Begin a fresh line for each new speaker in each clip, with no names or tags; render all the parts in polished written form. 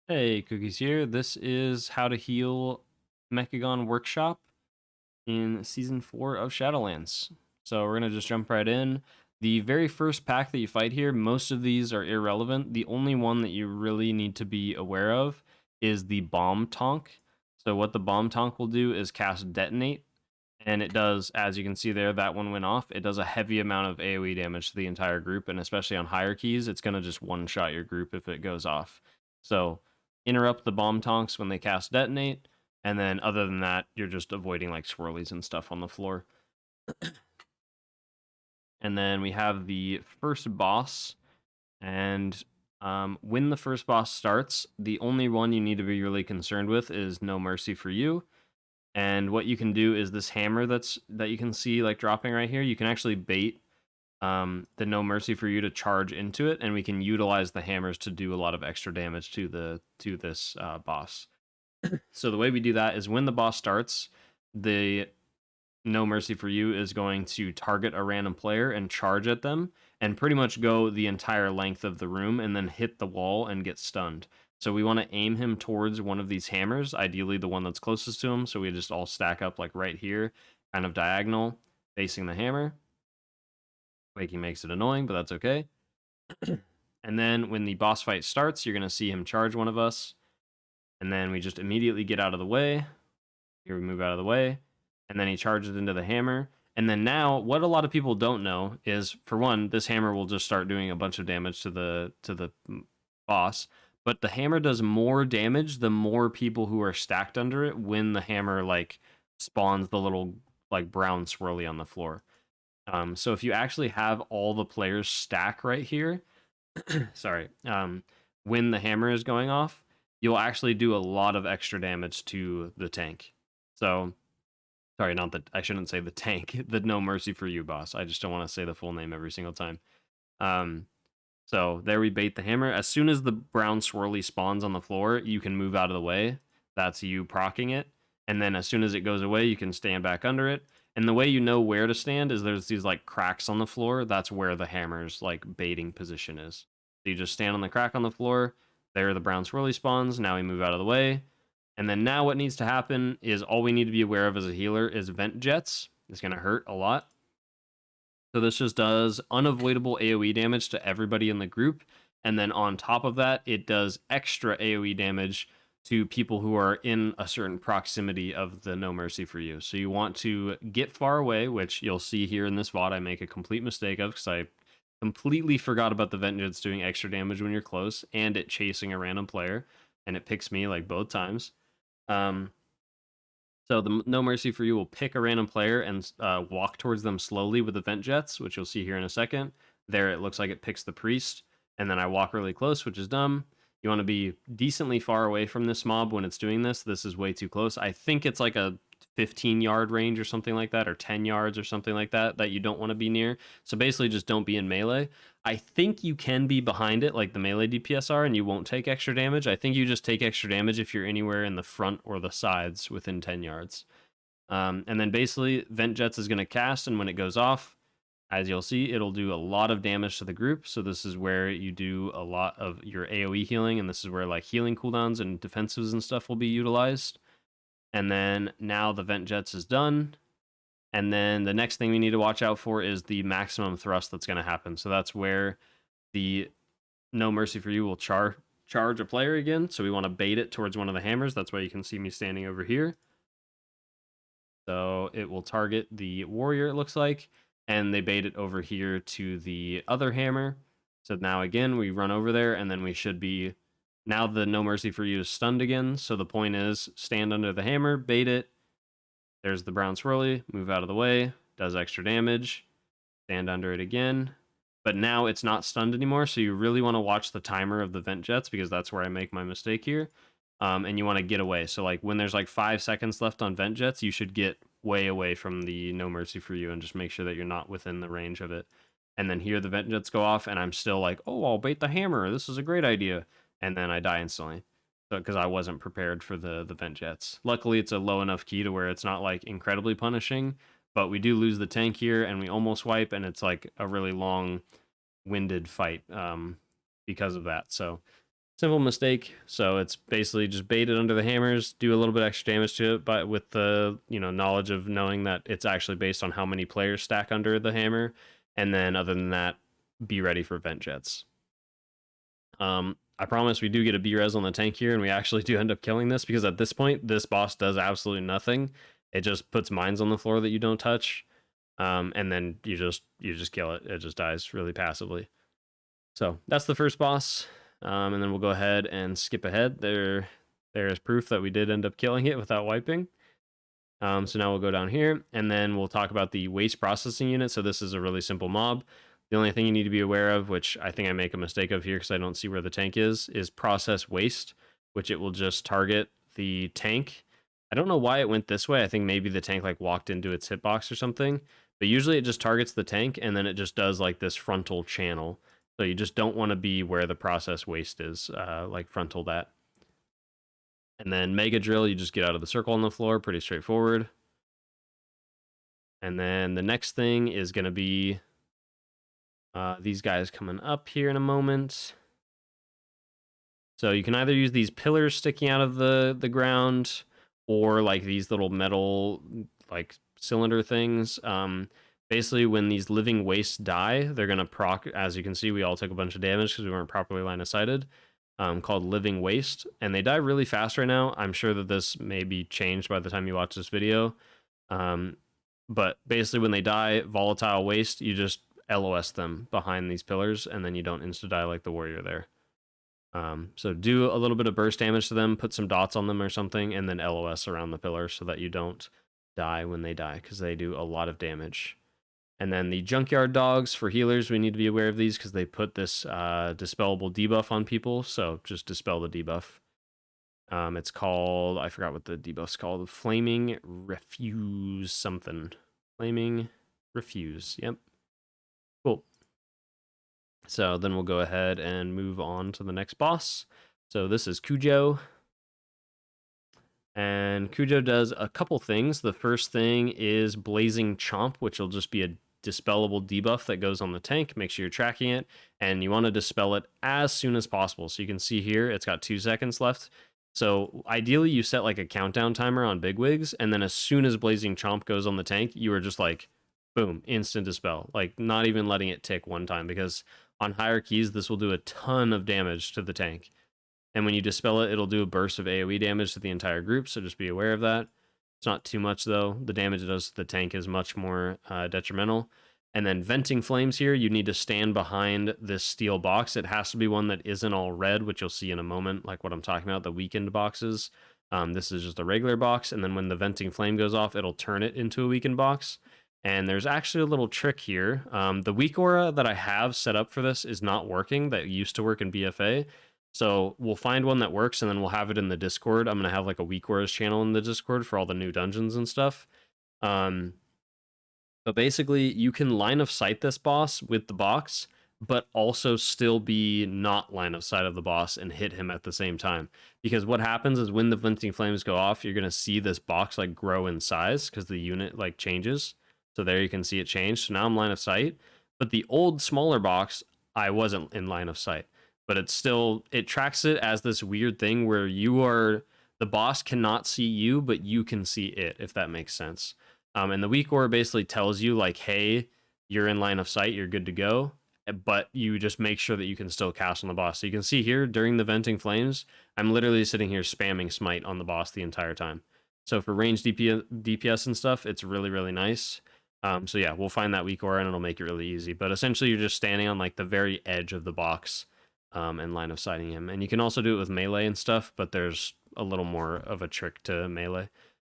Hey, Cookies here. This is how to heal Mechagon Workshop in Season 4 of Shadowlands. So we're going to just jump right in. The very first pack that you fight here, most of these are irrelevant. The only one that you really need to be aware of is the Bomb Tonk. So what the Bomb Tonk will do is cast Detonate, and it does, as you can see there, that one went off. It does a heavy amount of AoE damage to the entire group, and especially on higher keys, it's going to just one-shot your group if it goes off. So interrupt the bomb tonks when they cast Detonate, and then other than that, you're just avoiding like swirlies and stuff on the floor. And then we have the first boss, and when the first boss starts, the only one you need to be really concerned with is No Mercy for You. And what you can do is this hammer that you can see like dropping right here, you can actually bait the No Mercy for You to charge into it, and we can utilize the hammers to do a lot of extra damage to this boss. So the way we do that is when the boss starts, the No Mercy for You is going to target a random player and charge at them and pretty much go the entire length of the room and then hit the wall and get stunned. So we want to aim him towards one of these hammers, ideally the one that's closest to him, so we just all stack up like right here, kind of diagonal, facing the hammer. Waking makes it annoying, but that's okay. And then when the boss fight starts, you're going to see him charge one of us, and then we just immediately get out of the way. Here we move out of the way, and then he charges into the hammer. And then now, what a lot of people don't know is, for one, this hammer will just start doing a bunch of damage to the boss. But the hammer does more damage the more people who are stacked under it when the hammer like spawns the little like brown swirly on the floor. So if you actually have all the players stack right here, sorry, when the hammer is going off, you'll actually do a lot of extra damage to the tank. So, sorry, not that I shouldn't say the tank, the No Mercy for You boss. I just don't want to say the full name every single time. So there we bait the hammer. As soon as the brown swirly spawns on the floor, you can move out of the way. That's you procking it. And then as soon as it goes away, you can stand back under it. And the way you know where to stand is there's these like cracks on the floor. That's where the hammer's like baiting position is. So you just stand on the crack on the floor. There the brown swirly spawns. Now we move out of the way. And then now what needs to happen is all we need to be aware of as a healer is vent jets. It's going to hurt a lot. So this just does unavoidable AoE damage to everybody in the group. And then on top of that, it does extra AoE damage to people who are in a certain proximity of the No Mercy for You. So you want to get far away, which you'll see here in this VOD I make a complete mistake of because I completely forgot about the vent jets doing extra damage when you're close and it chasing a random player. And it picks me like both times. So the No Mercy for You will pick a random player and walk towards them slowly with the vent jets, which you'll see here in a second. There it looks like it picks the priest, and then I walk really close, which is dumb. You want to be decently far away from this mob when it's doing this. This is way too close. I think it's like a 15-yard range or something like that, or 10 yards or something like that, that you don't want to be near. So basically just don't be in melee. I think you can be behind it like the melee DPS are, and you won't take extra damage. I think you just take extra damage if you're anywhere in the front or the sides within 10 yards. And then basically vent jets is going to cast, and when it goes off, as you'll see, it'll do a lot of damage to the group. So this is where you do a lot of your AoE healing, and this is where like healing cooldowns and defensives and stuff will be utilized. And then now the vent jets is done. And then the next thing we need to watch out for is the maximum thrust that's going to happen. So that's where the No Mercy for You will charge a player again. So we want to bait it towards one of the hammers. That's why you can see me standing over here. So it will target the warrior, it looks like. And they bait it over here to the other hammer. So now again, we run over there, and then we should be... Now the No Mercy for You is stunned again. So the point is, stand under the hammer, bait it. There's the brown swirly, move out of the way, does extra damage, stand under it again. But now it's not stunned anymore, so you really want to watch the timer of the vent jets, because that's where I make my mistake here. And you want to get away. So like when there's like 5 seconds left on vent jets, you should get way away from the No Mercy for You and just make sure that you're not within the range of it. And then here the vent jets go off, and I'm still like, oh, I'll bait the hammer. This is a great idea. And then I die instantly. So because I wasn't prepared for the vent jets. Luckily, it's a low enough key to where it's not like incredibly punishing, but we do lose the tank here, and we almost wipe, and it's like a really long-winded fight because of that. So Simple mistake. So it's basically just bait it under the hammers, do a little bit extra damage to it, but with the knowledge of knowing that it's actually based on how many players stack under the hammer, and then other than that, be ready for vent jets. I promise we do get a B-res on the tank here, and we actually do end up killing this, because at this point, this boss does absolutely nothing. It just puts mines on the floor that you don't touch, and then you just kill it. It just dies really passively. So that's the first boss, and then we'll go ahead and skip ahead. There's proof that we did end up killing it without wiping. So now we'll go down here, and then we'll talk about the waste processing unit. So this is a really simple mob. The only thing you need to be aware of, which I think I make a mistake of here because I don't see where the tank is process waste, which it will just target the tank. I don't know why it went this way. I think maybe the tank like walked into its hitbox or something, but usually it just targets the tank, and then it just does like this frontal channel. So you just don't want to be where the process waste is, like frontal that. And then Mega Drill, you just get out of the circle on the floor, pretty straightforward. And then the next thing is going to be these guys coming up here in a moment. So you can either use these pillars sticking out of the ground, or like these little metal like cylinder things. Basically, when these living wastes die, they're gonna proc. As you can see, we all took a bunch of damage because we weren't properly line of sighted. Called living waste, and they die really fast right now. I'm sure that this may be changed by the time you watch this video. But basically, when they die, volatile waste, you just LOS them behind these pillars, and then you don't insta-die like the warrior there. So do a little bit of burst damage to them, put some dots on them or something, and then LOS around the pillar so that you don't die when they die, because they do a lot of damage. And then the Junkyard Dogs for healers, we need to be aware of these because they put this dispellable debuff on people, so just dispel the debuff. It's called, I forgot what the debuff's called, Flaming Refuse something. Flaming Refuse, yep. Cool. So then we'll go ahead and move on to the next boss. So this is Cujo. And Cujo does a couple things. The first thing is Blazing Chomp, which will just be a dispellable debuff that goes on the tank. Make sure you're tracking it, and you want to dispel it as soon as possible. So you can see here, it's got 2 seconds left. So ideally, you set like a countdown timer on Bigwigs, and then as soon as Blazing Chomp goes on the tank, you are just like, boom, instant dispel. Like not even letting it tick one time, because on higher keys, this will do a ton of damage to the tank. And when you dispel it, it'll do a burst of AoE damage to the entire group, so just be aware of that. It's not too much, though. The damage it does to the tank is much more detrimental. And then Venting Flames here, you need to stand behind this steel box. It has to be one that isn't all red, which you'll see in a moment, like what I'm talking about, the weakened boxes. This is just a regular box, and then when the Venting Flame goes off, it'll turn it into a weakened box. And there's actually a little trick here. The weak aura that I have set up for this is not working, that used to work in BFA. So we'll find one that works, and then we'll have it in the Discord. I'm going to have like a weak auras channel in the Discord for all the new dungeons and stuff. But basically, you can line of sight this boss with the box, but also still be not line of sight of the boss and hit him at the same time. Because what happens is when the Venting Flames go off, you're going to see this box like grow in size because the unit like changes. So there you can see it change. So now I'm line of sight. But the old smaller box, I wasn't in line of sight. But it's still, it tracks it as this weird thing where you are, the boss cannot see you, but you can see it, if that makes sense. And the weak aura basically tells you like, hey, you're in line of sight, you're good to go. But you just make sure that you can still cast on the boss. So you can see here during the Venting Flames, I'm literally sitting here spamming Smite on the boss the entire time. So for range DPS and stuff, it's really, really nice. So yeah, we'll find that weak aura and it'll make it really easy. But essentially you're just standing on like the very edge of the box and line of sighting him. And you can also do it with melee and stuff, but there's a little more of a trick to melee.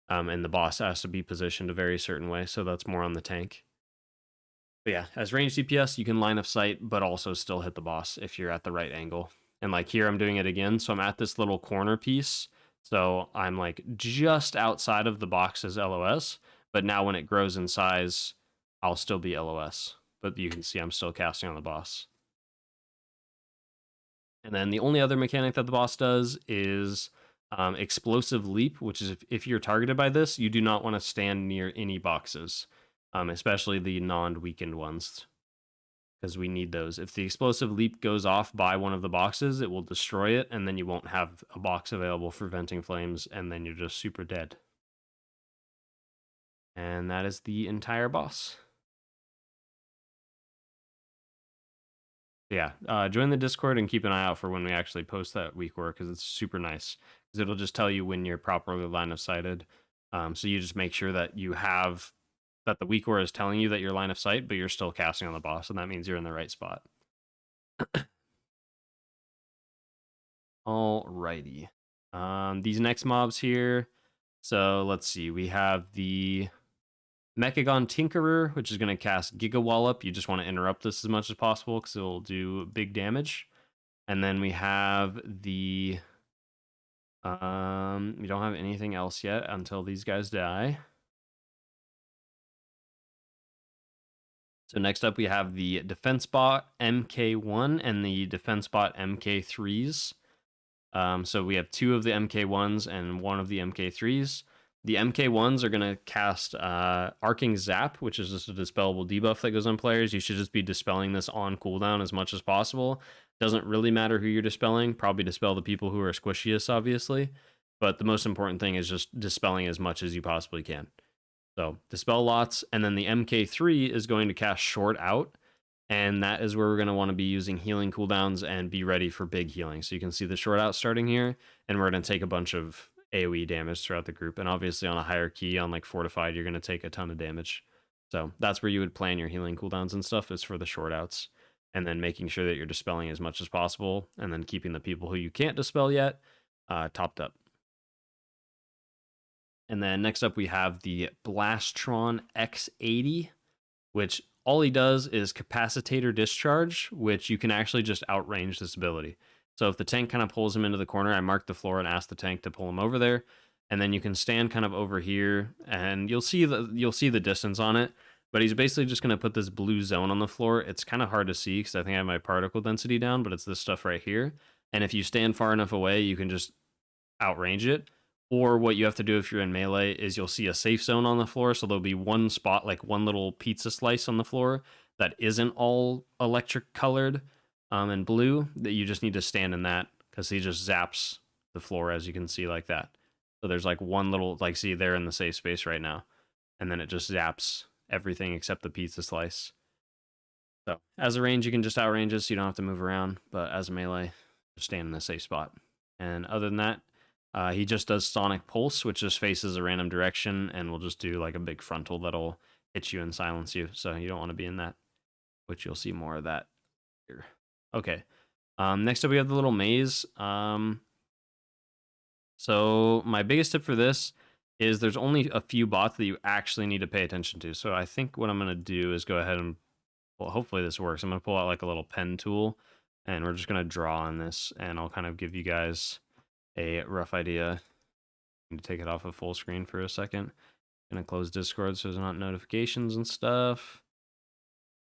And the boss has to be positioned a very certain way, so that's more on the tank. But yeah, as range DPS, you can line of sight, but also still hit the boss if you're at the right angle. And like here, I'm doing it again, so I'm at this little corner piece, so I'm like just outside of the box's LOS, but now when it grows in size, I'll still be LOS. But you can see I'm still casting on the boss. And then the only other mechanic that the boss does is Explosive Leap, which is if you're targeted by this, you do not want to stand near any boxes, especially the non-weakened ones, because we need those. If the explosive leap goes off by one of the boxes, it will destroy it, and then you won't have a box available for venting flames, and then you're just super dead. And that is the entire boss. Yeah, join the Discord and keep an eye out for when we actually post that week work, because it's super nice. Because it'll just tell you when you're properly line of sighted. So you just make sure that you have that the week war is telling you that you're line of sight, but you're still casting on the boss, and that means you're in the right spot. Alrighty. These next mobs here. So let's see. We have the Mechagon Tinkerer, which is going to cast Giga Wallop. You just want to interrupt this as much as possible because it will do big damage. And then we have the we don't have anything else yet until these guys die. So next up we have the Defense Bot MK1 and the Defense Bot MK3s. So we have 2 of the MK1s and 1 of the MK3s. The MK1s are going to cast Arcing Zap, which is just a dispellable debuff that goes on players. You should just be dispelling this on cooldown as much as possible. Doesn't really matter who you're dispelling. Probably dispel the people who are squishiest, obviously. But the most important thing is just dispelling as much as you possibly can. So dispel lots, and then the MK3 is going to cast Short Out, and that is where we're going to want to be using healing cooldowns and be ready for big healing. So you can see the Short Out starting here, and we're going to take a bunch of AoE damage throughout the group, and obviously on a higher key, on like Fortified, you're going to take a ton of damage. So that's where you would plan your healing cooldowns and stuff, is for the Short Outs, and then making sure that you're dispelling as much as possible, and then keeping the people who you can't dispel yet topped up. And then next up we have the Blastron X-80, which all he does is Capacitator Discharge, which you can actually just outrange this ability. So if the tank kind of pulls him into the corner, I mark the floor and ask the tank to pull him over there, and then you can stand kind of over here, and you'll see the distance on it. But he's basically just going to put this blue zone on the floor. It's kind of hard to see because I think I have my particle density down, but it's this stuff right here. And if you stand far enough away, you can just outrange it. Or what you have to do if you're in melee is you'll see a safe zone on the floor. So there'll be one spot, like one little pizza slice on the floor that isn't all electric colored and blue, that you just need to stand in that, because he just zaps the floor, as you can see, like that. So there's like one little, like, see, they're in the safe space right now. And then it just zaps everything except the pizza slice. So as a range, you can just outrange it so you don't have to move around. But as a melee, just stand in the safe spot. And other than that, he just does Sonic Pulse, which just faces a random direction and will just do like a big frontal that'll hit you and silence you. So you don't want to be in that, which you'll see more of that here. Okay. Next up, we have the little maze. So my biggest tip for this is there's only a few bots that you actually need to pay attention to. So I think what I'm going to do is go ahead and, well, hopefully this works. I'm going to pull out like a little pen tool, and we're just going to draw on this, and I'll kind of give you guys a rough idea. I'm going to take it off of full screen for a second. I'm going to close Discord so there's not notifications and stuff.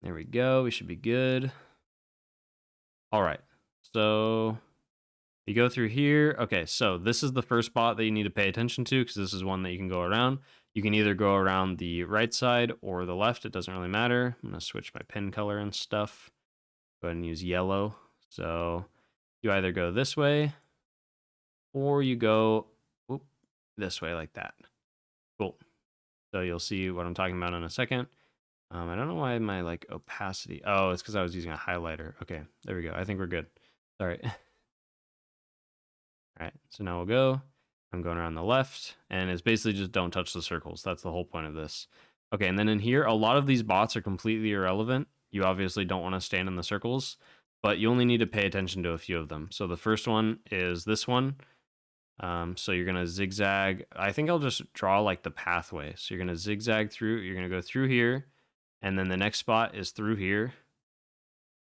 There we go. We should be good. All right. So you go through here. Okay, so this is the first bot that you need to pay attention to, because this is one that you can go around. You can either go around the right side or the left. It doesn't really matter. I'm going to switch my pen color and stuff. Go ahead and use yellow. So you either go this way, or you go this way, like that. Cool. So you'll see what I'm talking about in a second. I don't know why my like opacity. Oh, it's because I was using a highlighter. Okay, there we go. I think we're good. All right. All right. So now we'll go. I'm going around the left, and it's basically just don't touch the circles. That's the whole point of this. Okay, and then in here, a lot of these bots are completely irrelevant. You obviously don't want to stand in the circles, but you only need to pay attention to a few of them. So the first one is this one. So you're going to zigzag. I think I'll just draw like the pathway. So you're going to zigzag through. You're going to go through here, and then the next spot is through here,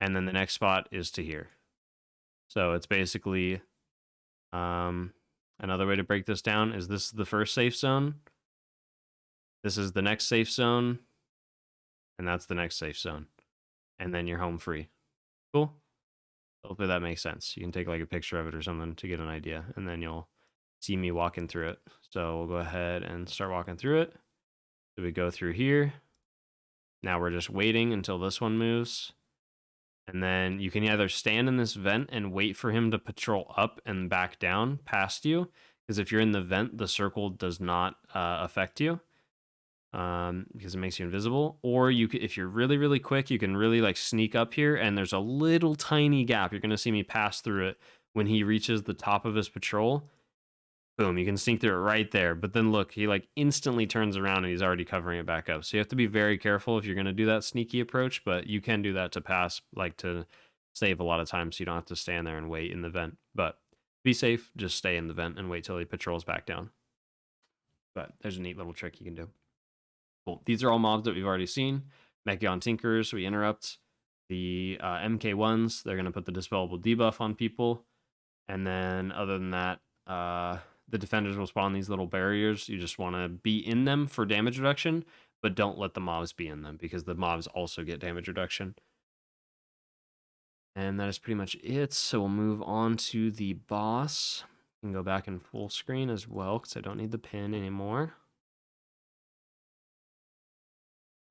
and then the next spot is to here. So it's basically another way to break this down is this is the first safe zone. This is the next safe zone, and that's the next safe zone. And then you're home free. Cool. Hopefully that makes sense. You can take like a picture of it or something to get an idea, and then you'll see me walking through it. So we'll go ahead and start walking through it. So we go through here. Now we're just waiting until this one moves. And then you can either stand in this vent and wait for him to patrol up and back down past you, because if you're in the vent, the circle does not affect you, because it makes you invisible. Or you could, if you're really, really quick, you can really like sneak up here, and there's a little tiny gap. You're going to see me pass through it when he reaches the top of his patrol. Boom, you can sneak through it right there. But then look, he like instantly turns around and he's already covering it back up. So you have to be very careful if you're going to do that sneaky approach, but you can do that to pass, like to save a lot of time so you don't have to stand there and wait in the vent. But be safe, just stay in the vent and wait till he patrols back down. But there's a neat little trick you can do. Cool. These are all mobs that we've already seen. Mechagon Tinkerers, we interrupt. The MK1s, they're going to put the dispellable debuff on people. And then other than that, the defenders will spawn these little barriers. You just want to be in them for damage reduction, but don't let the mobs be in them because the mobs also get damage reduction. And that is pretty much it. So we'll move on to the boss. You can go back in full screen as well because I don't need the pin anymore.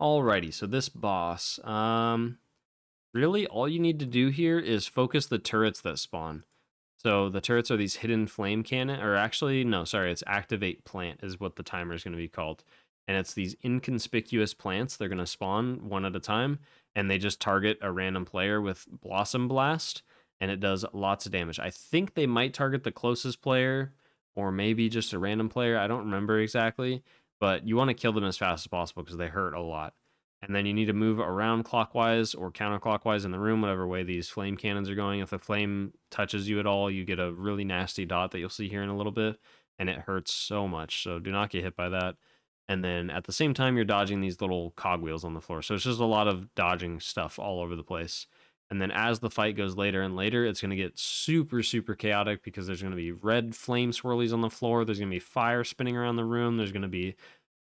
Alrighty, so this boss, really all you need to do here is focus the turrets that spawn. So the turrets are these hidden flame cannon, or actually, no, sorry, it's activate plant is what the timer is going to be called. And it's these inconspicuous plants. They're going to spawn one at a time, and they just target a random player with Blossom Blast, and it does lots of damage. I think they might target the closest player, or maybe just a random player. I don't remember exactly, but you want to kill them as fast as possible because they hurt a lot. And then you need to move around clockwise or counterclockwise in the room, whatever way these flame cannons are going. If the flame touches you at all, you get a really nasty dot that you'll see here in a little bit, and it hurts so much. So do not get hit by that. And then at the same time, you're dodging these little cogwheels on the floor. So it's just a lot of dodging stuff all over the place. And then as the fight goes later and later, it's going to get super, super chaotic because there's going to be red flame swirlies on the floor. There's going to be fire spinning around the room. There's going to be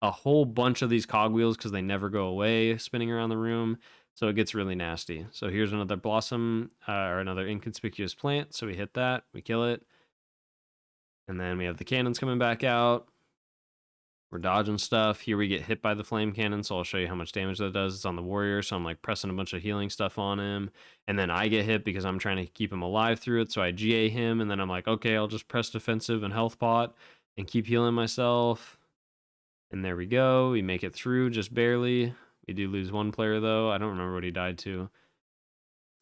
a whole bunch of these cogwheels because they never go away spinning around the room. So it gets really nasty. So here's another blossom or another inconspicuous plant. So we hit that, we kill it. And then we have the cannons coming back out. We're dodging stuff. Here we get hit by the flame cannon, so I'll show you how much damage that does. It's on the warrior, so I'm like pressing a bunch of healing stuff on him. And then I get hit because I'm trying to keep him alive through it, so I GA him, and then I'm like, okay, I'll just press defensive and health pot and keep healing myself. And there we go. We make it through just barely. We do lose one player, though. I don't remember what he died to.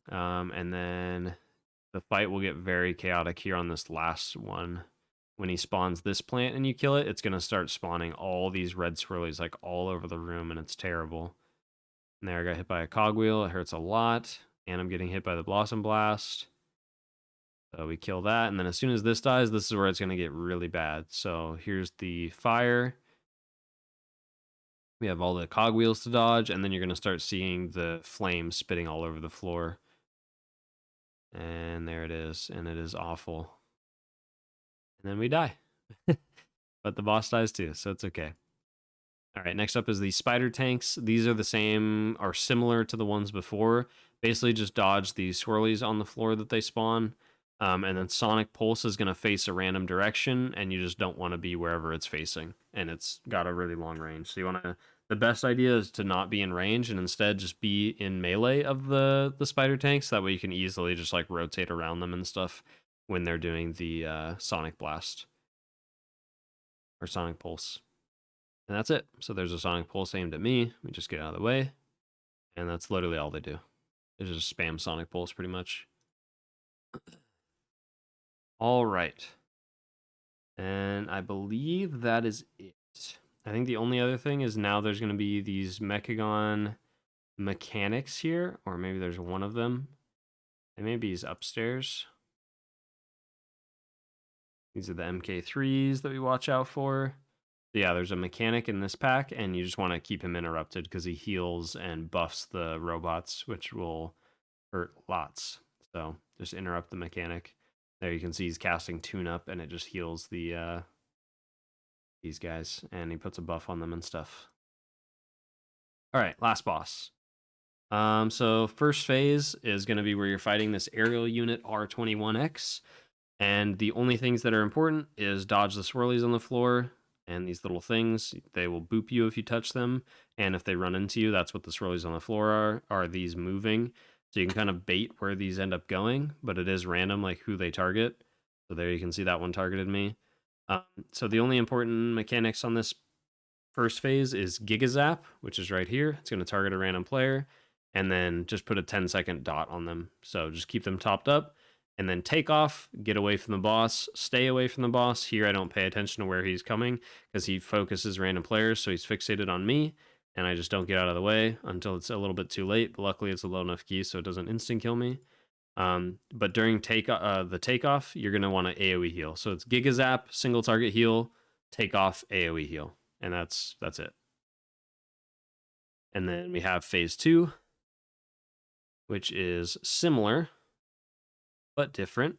And then the fight will get very chaotic here on this last one. When he spawns this plant and you kill it, it's going to start spawning all these red swirlies like all over the room, and it's terrible. And there I got hit by a cogwheel. It hurts a lot. And I'm getting hit by the Blossom Blast. So we kill that. And then as soon as this dies, this is where it's going to get really bad. So here's the fire. We have all the cogwheels to dodge, and then you're going to start seeing the flames spitting all over the floor. And there it is, and it is awful. And then we die. But the boss dies too, so it's okay. All right, next up is the spider tanks. These are the same, or similar to the ones before. Basically just dodge the swirlies on the floor that they spawn. And then Sonic Pulse is going to face a random direction, and you just don't want to be wherever it's facing. And it's got a really long range. So you want to... The best idea is to not be in range and instead just be in melee of the spider tanks. That way you can easily just like rotate around them and stuff when they're doing the Sonic Blast. Or Sonic Pulse. And that's it. So there's a Sonic Pulse aimed at me. We just get out of the way. And that's literally all they do. They just spam Sonic Pulse pretty much. All right. And I believe that is it. I think the only other thing is now there's going to be these Mechagon mechanics here. Or maybe there's one of them. And maybe he's upstairs. These are the MK3s that we watch out for. So yeah, there's a mechanic in this pack, and you just want to keep him interrupted because he heals and buffs the robots, which will hurt lots. So just interrupt the mechanic. There you can see he's casting Tune Up, and it just heals the these guys, and he puts a buff on them and stuff. All right, last boss. So first phase is going to be where you're fighting this aerial unit R21X. And the only things that are important is dodge the swirlies on the floor, and these little things, they will boop you if you touch them. And if they run into you, that's what the swirlies on the floor are these moving. So you can kind of bait where these end up going, but it is random, like who they target. So there you can see that one targeted me. So the only important mechanics on this first phase is Gigazap, which is right here. It's going to target a random player, and then just put a 10-second dot on them. So just keep them topped up, and then take off, get away from the boss, stay away from the boss. Here I don't pay attention to where he's coming because he focuses random players, so he's fixated on me, and I just don't get out of the way until it's a little bit too late. But luckily, it's a low enough key, so it doesn't instant kill me. But during the takeoff, you're going to want to AoE heal. So it's Gigazap, single target heal, takeoff, AoE heal. And that's it. And then we have phase 2, which is similar, but different.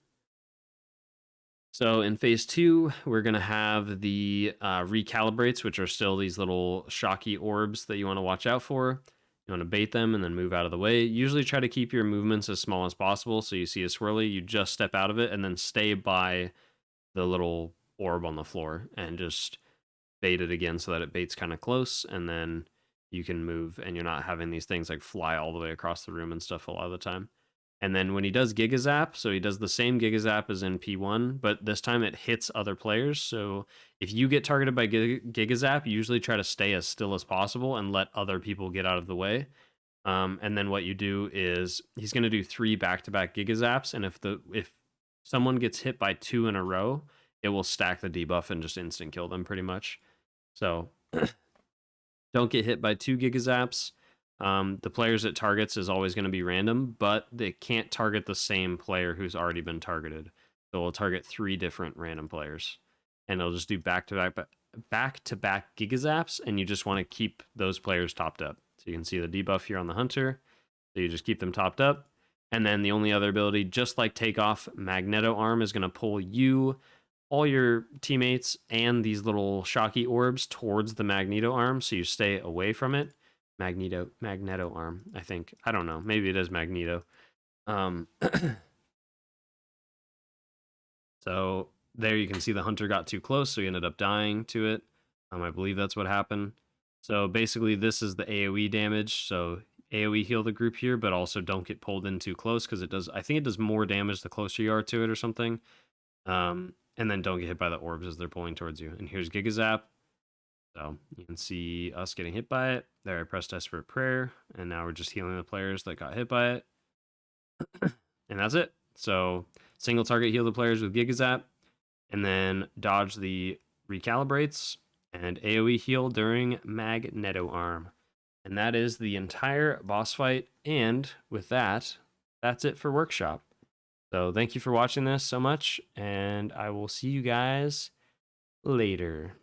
So in phase 2, we're going to have the recalibrates, which are still these little shocky orbs that you want to watch out for. You want to bait them and then move out of the way. Usually try to keep your movements as small as possible. So you see a swirly, you just step out of it and then stay by the little orb on the floor and just bait it again so that it baits kind of close, and then you can move and you're not having these things like fly all the way across the room and stuff a lot of the time. And then when he does Gigazap, so he does the same Gigazap as in P1, but this time it hits other players. So if you get targeted by Gigazap, usually try to stay as still as possible and let other people get out of the way. And then what you do is he's going to do 3 back-to-back Gigazaps, and if someone gets hit by 2 in a row, it will stack the debuff and just instant kill them pretty much. So don't get hit by 2 Gigazaps. The players it targets is always going to be random, but they can't target the same player who's already been targeted. So it'll target 3 different random players, and it'll just do back-to-back Gigazaps, and you just want to keep those players topped up. So you can see the debuff here on the Hunter. So you just keep them topped up. And then the only other ability, just like Takeoff, Magneto Arm is going to pull you, all your teammates, and these little shocky orbs towards the Magneto Arm, so you stay away from it. Magneto Arm, I think. I don't know. Maybe it is Magneto. So there you can see the Hunter got too close, so he ended up dying to it. I believe that's what happened. So basically, this is the AoE damage. So AoE heal the group here, but also don't get pulled in too close because it does. I think it does more damage the closer you are to it or something. And then don't get hit by the orbs as they're pulling towards you. And here's Gigazap. So you can see us getting hit by it. There, I pressed Desperate Prayer, and now we're just healing the players that got hit by it. And that's it. So single target heal the players with Gigazap, and then dodge the recalibrates, and AoE heal during Magneto Arm. And that is the entire boss fight. And with that, that's it for Workshop. So thank you for watching this so much, and I will see you guys later.